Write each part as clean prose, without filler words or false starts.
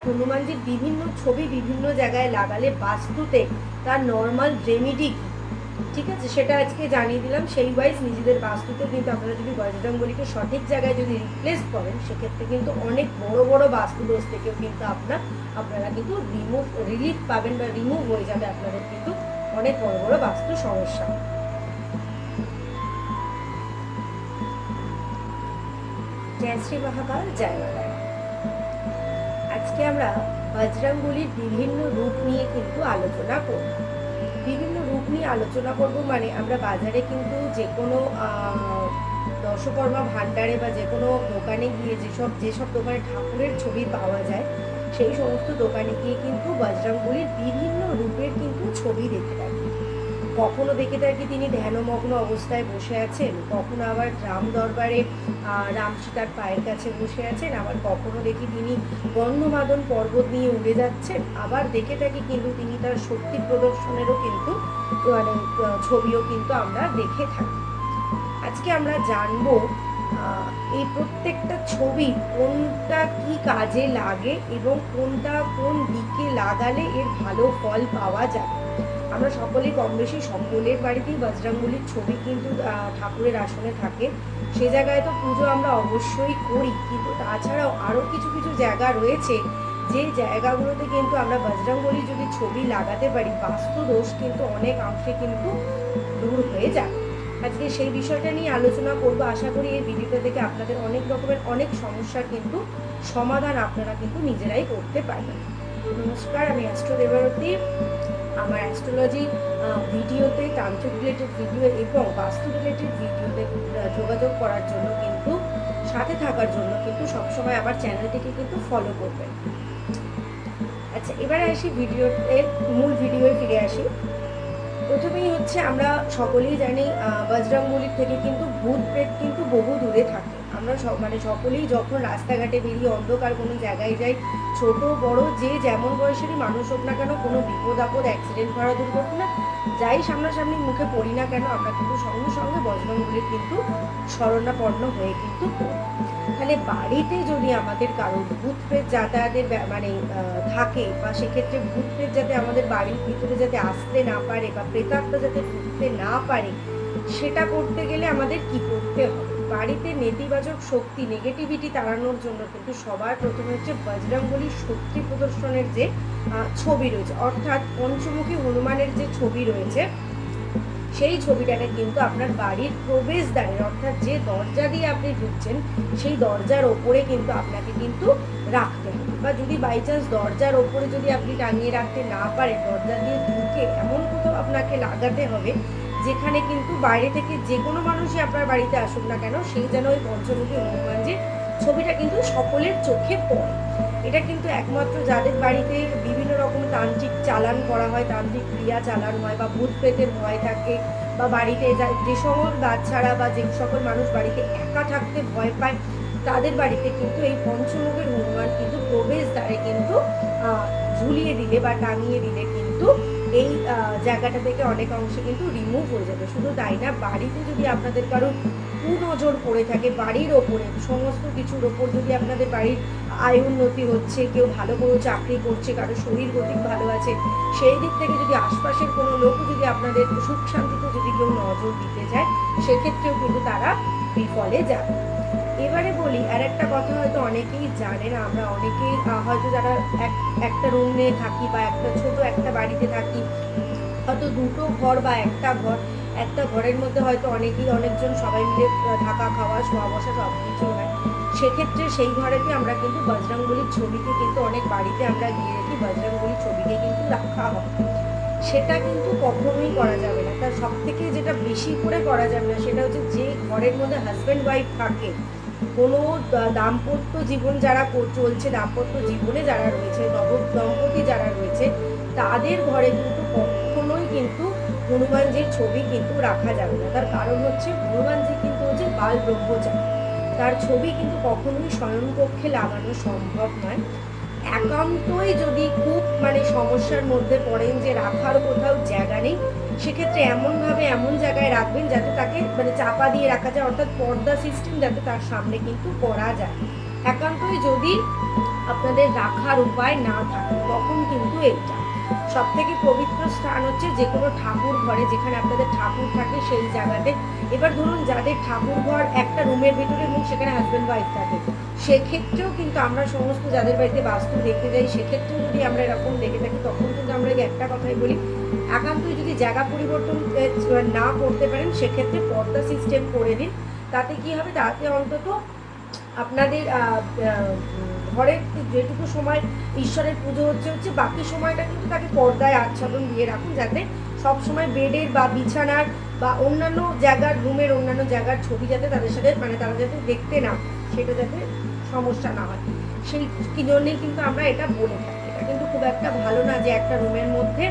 হনুমানজির বিভিন্ন ছবি বিভিন্ন জায়গায় লাগালে বাস্তুতে তার নর্মাল রেমিডি কি, ঠিক আছে, সেটা আজকে জানিয়ে দিলাম। সেই ওয়াইজ নিজেদের বাস্তুতে কিন্তু আপনারা যদি বজরংবলীকে সঠিক জায়গায় যদি রিপ্লেস করেন, সেক্ষেত্রে কিন্তু অনেক বড় বড় বাস্তু দোষ থেকেও কিন্তু আপনারা কিন্তু রিলিফ পাবেন বা রিমুভ হয়ে যাবে আপনাদের কিন্তু অনেক বড় বড় বাস্তু সমস্যা। জয় শ্রী মহাকাল, জয় মাতা। আজকে আমরা বজরংবলীর বিভিন্ন রূপ নিয়ে কিন্তু আলোচনা করব। বিভিন্ন রূপ নিয়ে আলোচনা করব মানে আমরা বাজারে কিন্তু যে কোনো দশকর্মা ভাণ্ডারে বা যে কোনো দোকানে গিয়ে যেসব দোকানে ঠাকুরের ছবি পাওয়া যায়, সেই সমস্ত দোকানে গিয়ে কিন্তু বজরংবলীর বিভিন্ন রূপের কিন্তু ছবি দেখতে থাকি। কখনো দেখে থাকি তিনি ধ্যানমগ্ন অবস্থায় বসে আছেন, কখনো আবার রাম দরবারে রাম সীতার পায়ের কাছে বসে আছেন, আবার কখনো দেখি তিনি গন্ধমাদন পর্বত নিয়ে উড়ে যাচ্ছেন, আবার দেখে থাকি কিন্তু তিনি তার শক্তি প্রদর্শনেরও কিন্তু মানে ছবিও কিন্তু আমরা দেখে থাকি। আজকে আমরা জানবো এই প্রত্যেকটা ছবি কোনটা কি কাজে লাগে এবং কোনটা কোন দিকে লাগালে এর ভালো ফল পাওয়া যায়। আমরা সকলেই কম বেশি সকলের বাড়িতেই বজরংবলীর ছবি কিন্তু ঠাকুরের আসনে থাকে। সে জায়গায় তো পুজো আমরা অবশ্যই করি, কিন্তু তাছাড়াও আরও কিছু কিছু জায়গা রয়েছে যে জায়গাগুলোতে কিন্তু আমরা বজরংবলীর যদি ছবি লাগাতে পারি, বাস্তু দোষ কিন্তু অনেক অংশে কিন্তু দূর হয়ে যায়। আজকে সেই বিষয়টা নিয়ে আলোচনা করব। আশা করি এই ভিডিওটা থেকে আপনাদের অনেক রকমের অনেক সমস্যার কিন্তু সমাধান আপনারা কিন্তু নিজেরাই করতে পারবেন। নমস্কার, আমি অ্যাস্ট্রো দেবারতী। আমার অ্যাস্ট্রোলজি ভিডিওতে, তান্ত্রিক রিলেটেড ভিডিও এবং বাস্তু রিলেটেড ভিডিওতে যোগাযোগ করার জন্য কিন্তু, সাথে থাকার জন্য কিন্তু সবসময় আমার চ্যানেলটিকে কিন্তু ফলো করবেন। আচ্ছা, এবারে আসি মূল ভিডিওয়ে ফিরে আসি। প্রথমেই হচ্ছে আমরা সকলেই জানি বজরংবলীর থেকে কিন্তু ভূত প্রেত কিন্তু বহু দূরে থাকে। আমরা সকলেই যখন রাস্তাঘাটে বেরিয়ে অন্ধকার কোনো জায়গায় যাই, ছোট বড় যে যেমন বয়সেরই মানুষ হোক না কেন, কোনো বিপদ আপদ, অ্যাক্সিডেন্ট করা, দুর্ঘটনা যাই সামনাসামনি মুখে পড়ি না কেন, আমরা কিন্তু সঙ্গে সঙ্গে বজরংবলীর কিন্তু শরণাপন্ন হয়ে কিন্তু পড়ি। তাহলে বাড়িতে যদি আমাদের কারো ভূত প্রেত যাতায়াতের মানে থাকে, বা সেক্ষেত্রে ভূত প্রেত যাতে আমাদের বাড়ির ভিতরে যাতে আসতে না পারে বা প্রেতাত্মা যাতে ঢুকতে না পারে, সেটা করতে গেলে আমাদের কি করতে হবে? বাড়িতে নেতিবাচক শক্তি, নেগেটিভিটি তাড়ানোর জন্য কিন্তু সবার প্রথমে হচ্ছে বজরংবলীর শক্তি প্রদর্শনের যে ছবি রয়েছে, অর্থাৎ পঞ্চমুখী হনুমানের যে ছবি রয়েছে, সেই ছবিটাকে কিন্তু আপনার বাড়ির প্রবেশদ্বারের, অর্থাৎ যে দরজা দিয়ে আপনি ঢুকছেন সেই দরজার ওপরে কিন্তু আপনাকে কিন্তু রাখতে হবে। বা যদি বাই চান্স দরজার ওপরে যদি আপনি টাঙিয়ে রাখতে না পারেন, দরজা দিয়ে ঢুকে এমন কোথাও আপনাকে লাগাতে হবে যেখানে কিন্তু বাইরে থেকে যে কোনো মানুষই আপনার বাড়িতে আসুক না কেন, সেই যেন ওই পঞ্চমুখী হনুমানজির ছবিটা কিন্তু সকলের চোখে পড়ে। এটা কিন্তু একমাত্র যাদের বাড়িতে বিভিন্ন রকম তান্ত্রিক চালান করা হয়, তান্ত্রিক ক্রিয়া চালান হয়, বা ভূত প্রেতের ভয় থাকে, বা বাড়িতে যে সকল বাচ্চারা বা যে সকল মানুষ বাড়িতে একা থাকতে ভয় পায়, তাদের বাড়িতে কিন্তু এই পঞ্চমুখের হনুমান কিন্তু প্রবেশদ্বারে কিন্তু ঝুলিয়ে দিলে বা টাঙিয়ে দিলে কিন্তু এই জায়গাটা থেকে অনেক অংশে কিন্তু রিমুভ হয়ে যাবে। শুধু তাই না, বাড়িতে যদি আপনাদের কারো কুনজর পড়ে থাকে, বাড়ির ওপরে সমস্ত কিছুর ওপর যদি আপনাদের বাড়ির আয় উন্নতি হচ্ছে, কেউ ভালো কোনো চাকরি করছে, কারো শরীর গতিক ভালো আছে, সেই দিক থেকে যদি আশপাশের কোনো লোক যদি আপনাদের সুখ শান্তিতে যদি কেউ নজর দিতে যায়, সেক্ষেত্রেও কিন্তু তারা বিফলে যায়। এবারে বলি আর একটা কথা, হয়তো অনেকেই জানেন, আমরা অনেকেই হয়তো যারা একটা রুম নিয়ে থাকি বা একটা ছোট একটা বাড়িতে থাকি, হয়তো দুটো ঘর বা একটা ঘরের মধ্যে হয়তো অনেকজন সবাই মিলে থাকা, খাওয়া, শোয়া বসা সব কিছু হয়। সেক্ষেত্রে সেই ঘরেতে আমরা কিন্তু বজরংবলীর ছবিকে কিন্তু অনেক বাড়িতে আমরা গিয়ে দেখি বজরংবলীর ছবিকে কিন্তু রাখা হয়। সেটা কিন্তু কখনোই করা যাবে না। তার সব থেকে যেটা বেশি করে করা যাবে না, সেটা হচ্ছে যে ঘরের মধ্যে হাজব্যান্ড ওয়াইফ থাকে, কোনো দাম্পত্য জীবন যারা চলছে, দাম্পত্য জীবনে যারা রয়েছে, দম্পতি যারা রয়েছে, তাদের ঘরে কিন্তু কখনোই কিন্তু হনুমানজির ছবি কিন্তু রাখা যাবে না। তার কারণ হচ্ছে হনুমানজি কিন্তু হচ্ছে বাল ব্রহ্মচারী, তার ছবি কিন্তু কখনোই শয়নকক্ষে লাগানো সম্ভব নয়। একান্তই যদি খুব মানে সমস্যার মধ্যে পড়েন যে রাখার কোথাও জায়গা নেই, সেক্ষেত্রে এমনভাবে এমন জায়গায় রাখবেন যাতে তাকে মানে চাপা দিয়ে রাখা যায়, অর্থাৎ পর্দা সিস্টেম যাতে তার সামনে কিন্তু করা যায়। একান্তই যদি আপনাদের রাখার উপায় না থাকে, তখন কিন্তু এইটা সব থেকে পবিত্র স্থান হচ্ছে যে কোনো ঠাকুর ঘরে, যেখানে আপনাদের ঠাকুর থাকে সেই জায়গাতে। এবার ধরুন যাদের ঠাকুর ঘর একটা রুমের ভিতরে এবং সেখানে হাজব্যান্ড ওয়াইফ থাকে, সেক্ষেত্রেও কিন্তু আমরা সমস্ত যাদের বাড়িতে বাস্তু দেখতে যাই, সেক্ষেত্রেও যদি আমরা এরকম দেখে থাকি, তখন কিন্তু আমরা একটা কথাই বলি, একান্তই যদি জায়গা পরিবর্তন না করতে পারেন, সেক্ষেত্রে পর্দা সিস্টেম করে দিন। তাতে কি হবে, তাতে অন্তত আপনাদের ঘরের যেটুকু সময় ঈশ্বরের পুজো হচ্ছে বাকি সময়টা কিন্তু তাকে পর্দায় আচ্ছাদন দিয়ে রাখুন, যাতে সব সময় বেডের বা বিছানার বা অন্যান্য জায়গার, রুমের অন্যান্য জায়গার ছবি যাতে তাদের সাথে তারা যাতে দেখতে না, সেটা যাতে সমস্যা না হয়, সেই জন্যেই কিন্তু আমরা এটা বলে থাকি। এটা কিন্তু খুব একটা ভালো না যে একটা রুমের মধ্যে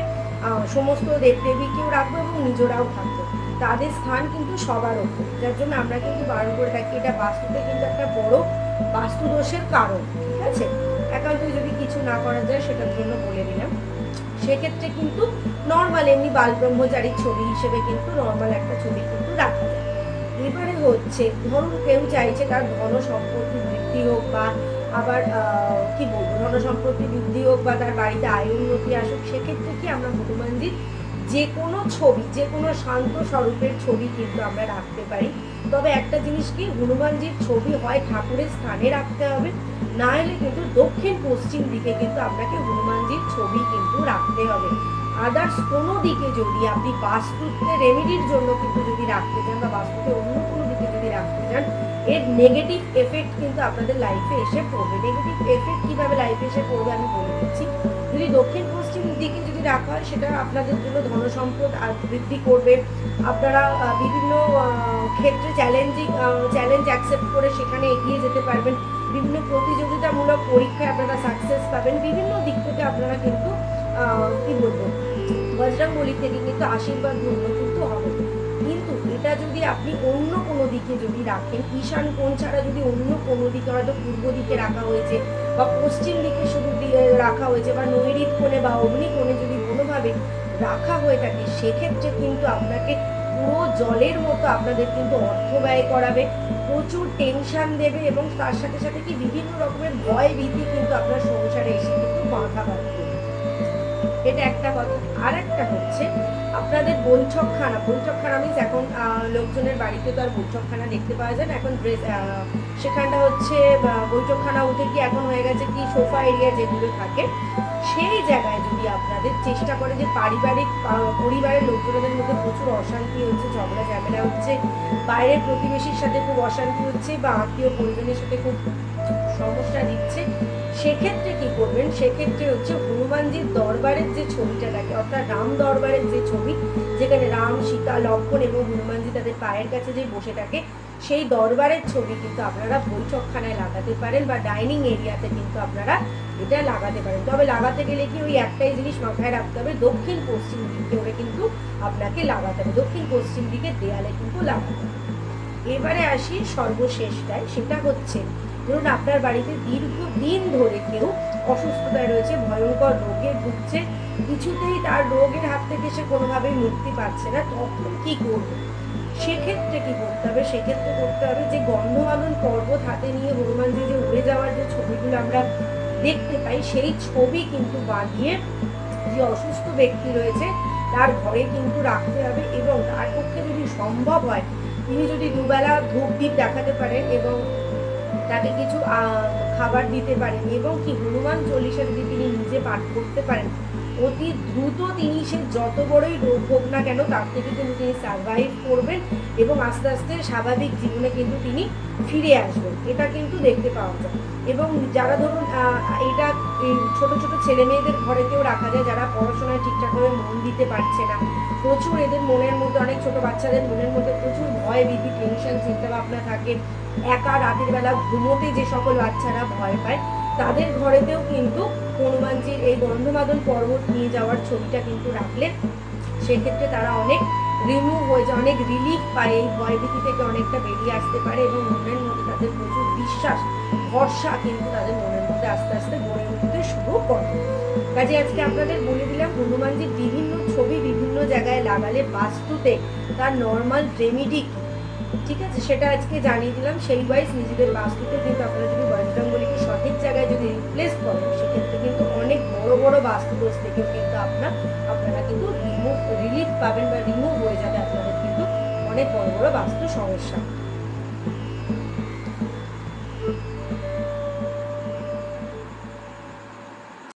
সমস্ত দেবদেবীকেও রাখবো এবং নিজেরাও থাকবো, তাদের স্থান কিন্তু সবার ওপর, যার জন্য আমরা কিন্তু বারণ করে থাকি। এটা বাস্তুতে কিন্তু একটা বড় বাস্তুদোষের কারণ, ঠিক আছে। একান্তই যদি কিছু না করা যায়, সেটার জন্য বলে দিলাম। সেক্ষেত্রে কিন্তু নর্মাল এমনি বাল ব্রহ্মচারীর ছবি হিসেবে কিন্তু নর্মাল একটা ছবি কিন্তু রাখা যায়। এবারে হচ্ছে ধরুন কেউ চাইছে তার ধন সম্পত্তি বৃদ্ধি হোক, বা আবার কি বলবো, ধন সম্পত্তি বৃদ্ধি হোক বা তার বাড়িতে আয় উন্নতি আসুক, সেক্ষেত্রে কি আমরা হনুমানজির যে কোনো ছবি, যে কোনো শান্ত স্বরূপের ছবি কিন্তু আমরা রাখতে পারি। তবে একটা জিনিস কি, হনুমানজির ছবি হয় ঠাকুরের স্থানে রাখতে হবে, না হলে কিন্তু দক্ষিণ পশ্চিম দিকে কিন্তু আপনাকে হনুমানজির ছবি কিন্তু রাখতে হবে। আদার্স কোনো দিকে যদি আপনি বাস্তুতে রেমেডির জন্য কিন্তু যদি রাখতে চান, বা বাস্তুতে অন্য কোনো দিকে যদি রাখতে চান, এর নেগেটিভ এফেক্ট কিন্তু আপনাদের লাইফে এসে পড়বে। নেগেটিভ এফেক্ট কিভাবে লাইফে এসে পড়বে আমি বলে দিচ্ছি। যদি দক্ষিণ পশ্চিম দিকে যদি রাখা হয়, সেটা আপনাদের জন্য ধন সম্পদ বৃদ্ধি করবে, আপনারা বিভিন্ন ক্ষেত্রে চ্যালেঞ্জ অ্যাকসেপ্ট করে সেখানে এগিয়ে যেতে পারবেন, বিভিন্ন প্রতিযোগিতামূলক পরীক্ষায় আপনারা সাকসেস পাবেন, বিভিন্ন দিক থেকে আপনারা কিন্তু কি বলবো, বজরংবলী থেকে কিন্তু আশীর্বাদ ধন্য কিন্তু হবে। কিন্তু এটা যদি আপনি অন্য কোনো দিকে যদি রাখেন, ঈশান কোণ ছাড়া যদি অন্য কোনো দিকে, হয়তো পূর্ব দিকে রাখা হয়েছে বা পশ্চিম দিকে শুধু রাখা হয়েছে, বা নৈরিত কোণে বা অগ্নি কোণে যদি কোনোভাবে রাখা হয়ে থাকে, সেক্ষেত্রে কিন্তু আপনাকে পুরো জলের মতো আপনাদের কিন্তু অর্থ ব্যয় করাবে, প্রচুর টেনশন দেবে, এবং তার সাথে সাথে কি বিভিন্ন রকমের ভয় ভীতি কিন্তু আপনার সংসারে এসে কিন্তু বাধা বাঁধবে। এটা একটা কথা। আর একটা হচ্ছে আপনাদের বৈঠকখানা মিন্স এখন লোকজনের বাড়িতে তো আর বৈঠকখানা দেখতে পাওয়া যায় না, এখন সেখানটা হচ্ছে বৈঠকখানা উঠে কি এখন হয়ে গেছে কি সোফা এরিয়া যেগুলো থাকে, সেই জায়গায় যদি আপনাদের চেষ্টা করে যে পরিবারের লোকজনের মধ্যে প্রচুর অশান্তি হচ্ছে, ঝগড়া ঝামেলা হচ্ছে, বাইরের প্রতিবেশীর সাথে খুব অশান্তি হচ্ছে, বা আত্মীয় পরিজনের সাথে খুব সমস্যা দিচ্ছে, সেক্ষেত্রে কি করবেন, সেক্ষেত্রে হচ্ছে হনুমানজির দরবারের যে ছবিটা থাকে, অর্থাৎ রাম দরবারের যে ছবি, যেখানে রাম, সীতা, লক্ষ্মণ এবং হনুমানজি তাদের পায়ের কাছে যে বসে থাকে, সেই দরবারের ছবি কিন্তু আপনারা বৈঠকখানায় লাগাতে পারেন, বা ডাইনিং এরিয়াতে কিন্তু আপনারা এটা লাগাতে পারেন। তবে লাগাতে গেলে কি ওই একটাই জিনিস মাথায় রাখতে হবে, দক্ষিণ পশ্চিম দিকে ওরে কিন্তু আপনাকে লাগাতে হবে, দক্ষিণ পশ্চিম দিকে দেয়ালে কিন্তু লাগাতে হবে। এবারে আসি সর্বশেষটায়, সেটা হচ্ছে ধরুন আপনার বাড়িতে দীর্ঘদিন ধরে কেউ অসুস্থতায় রয়েছে, ভয়ঙ্কর রোগে ভুগছে, কিছুতেই তার রোগের হাত থেকে সে কোনোভাবেই মুক্তি পাচ্ছে না, তখন কি করবে? সেক্ষেত্রে কি করতে হবে, সেক্ষেত্রে করতে হবে যে গন্ধমাদন পর্বত হাতে নিয়ে হনুমানজি যে উড়ে যাওয়ার যে ছবিগুলো আমরা দেখতে পাই, সেই ছবি কিন্তু বাঁধিয়ে যে অসুস্থ ব্যক্তি রয়েছে তার ঘরে কিন্তু রাখতে হবে, এবং তার পক্ষে যদি সম্ভব হয় তিনি যদি দুবেলা ধূপ দ্বীপ দেখাতে পারেন এবং তাকে কিছু খাবার দিতে পারেন, এবং কি হনুমান চল্লিশা যদি তিনি নিজে পাঠ করতে পারেন, অতি দ্রুত তিনি সে যত বড়ই রোগ হোক না কেন তার থেকে কিন্তু তিনি সার্ভাইভ করবেন, এবং আস্তে আস্তে স্বাভাবিক জীবনে কিন্তু তিনি ফিরে আসবেন। এটা কিন্তু দেখতে পাওয়া যায়। এবং যারা ধরুন এটা ছোট ছোট ছেলে মেয়েদের ঘরেতেও রাখা যায়, যারা পড়াশোনায় ঠিকঠাকভাবে মন দিতে পারছে না, প্রচুর এদের মনের মধ্যে, অনেক ছোট বাচ্চাদের মনের মধ্যে প্রচুর ভয় ভীতি, টেনশন, চিন্তাভাবনা থাকে, একা রাতের বেলা ঘুমোতে যে সকল বাচ্চারা ভয় পায়, তাদের ঘরেতেও কিন্তু হনুমানজির এই গন্ধমাদন পর্বত নিয়ে যাওয়ার ছবিটা কিন্তু রাখলে সেক্ষেত্রে তারা অনেক রিমুভ হয়ে যায়, অনেক রিলিফ পায়, এই ভয়ভীতি থেকে অনেকটা বেরিয়ে আসতে পারে, এবং মনের মধ্যে তাদের প্রচুর বিশ্বাস, ভরসা কিন্তু তাদের মনের মধ্যে আস্তে আস্তে গড়ে উঠতে শুরু করে। কাজে আজকে আপনাদের বলে দিলাম হনুমানজির বিভিন্ন ছবি বিভিন্ন জায়গায় লাগালে বাস্তুতে তার নর্মাল রেমিডি, ঠিক আছে, সেটা আজকে জানিয়ে দিলাম। সেই ওয়াইজ নিজেদের বাস্তুতে কিন্তু আপনারা যদি বজরংবলীকে বাঘের জায়গায় যদি রিপ্লেস করেন, সেক্ষেত্রে কিন্তু অনেক বড় বড় বাস্তুদোষ থেকেও কিন্তু আপনারা কিন্তু রিলিফ পাবেন বা রিমুভ হয়ে যাবে আপনাদের কিন্তু অনেক বড় বড় বাস্তু সমস্যা।